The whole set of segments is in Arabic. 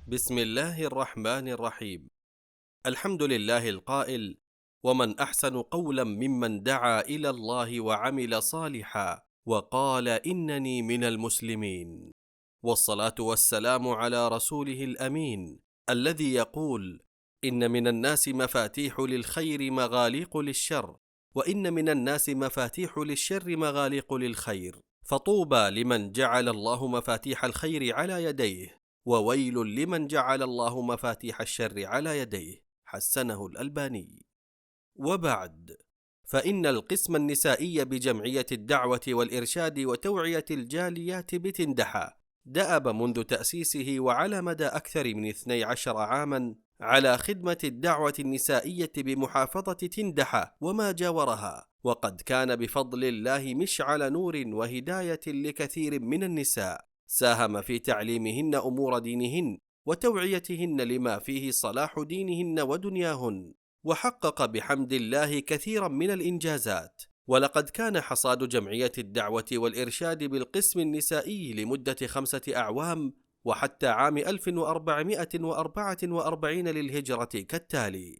بسم الله الرحمن الرحيم. الحمد لله القائل: ومن أحسن قولا ممن دعا إلى الله وعمل صالحا وقال إنني من المسلمين. والصلاة والسلام على رسوله الأمين الذي يقول: إن من الناس مفاتيح للخير مغاليق للشر، وإن من الناس مفاتيح للشر مغاليق للخير، فطوبى لمن جعل الله مفاتيح الخير على يديه، وويل لمن جعل الله مفاتيح الشر على يديه. حسنه الألباني. وبعد، فإن القسم النسائي بجمعية الدعوة والإرشاد وتوعية الجاليات بتندحى دأب منذ تأسيسه، وعلى مدى أكثر من 12 عاما على خدمة الدعوة النسائية بمحافظة تندحى وما جاورها، وقد كان بفضل الله مشعل نور وهداية لكثير من النساء، ساهم في تعليمهن أمور دينهن وتوعيتهن لما فيه صلاح دينهن ودنياهن، وحقق بحمد الله كثيرا من الإنجازات. ولقد كان حصاد جمعية الدعوة والإرشاد بالقسم النسائي لمدة 5 أعوام وحتى عام 1444 للهجرة كالتالي: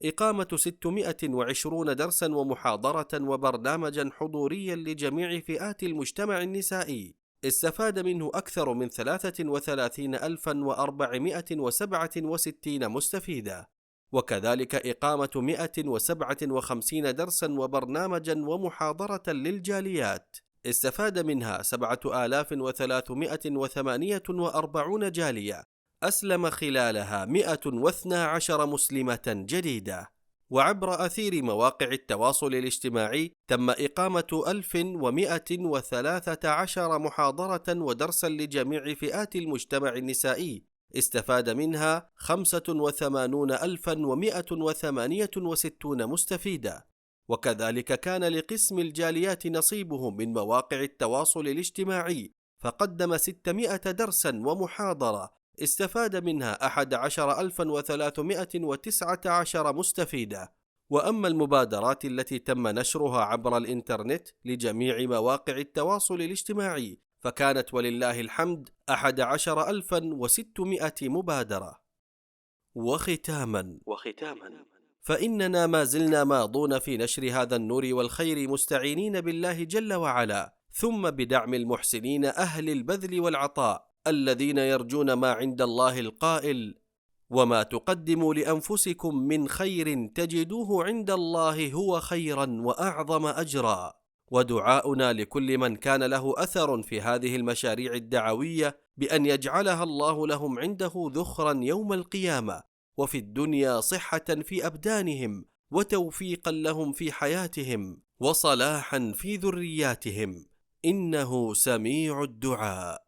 إقامة 620 درسا ومحاضرة وبرنامجا حضوريا لجميع فئات المجتمع النسائي، استفاد منه أكثر من 33,467 مستفيدة، وكذلك إقامة 157 درسا وبرنامجا ومحاضرة للجاليات، استفاد منها 7,348 جالية، أسلم خلالها 112 مسلمة جديدة. وعبر أثير مواقع التواصل الاجتماعي تم إقامة 1113 محاضرة ودرسا لجميع فئات المجتمع النسائي، استفاد منها 85,168 مستفيدة. وكذلك كان لقسم الجاليات نصيبه من مواقع التواصل الاجتماعي، فقدم 600 درسا ومحاضرة، استفاد منها 11,319 مستفيدة. وأما المبادرات التي تم نشرها عبر الإنترنت لجميع مواقع التواصل الاجتماعي، فكانت ولله الحمد 11,600 مبادرة. وختاما، فإننا ما زلنا ماضون في نشر هذا النور والخير، مستعينين بالله جل وعلا، ثم بدعم المحسنين أهل البذل والعطاء الذين يرجون ما عند الله القائل: وما تقدموا لأنفسكم من خير تجدوه عند الله هو خيرا وأعظم أجرا. ودعاؤنا لكل من كان له أثر في هذه المشاريع الدعوية بأن يجعلها الله لهم عنده ذخرا يوم القيامة، وفي الدنيا صحة في أبدانهم، وتوفيقا لهم في حياتهم، وصلاحا في ذرياتهم، إنه سميع الدعاء.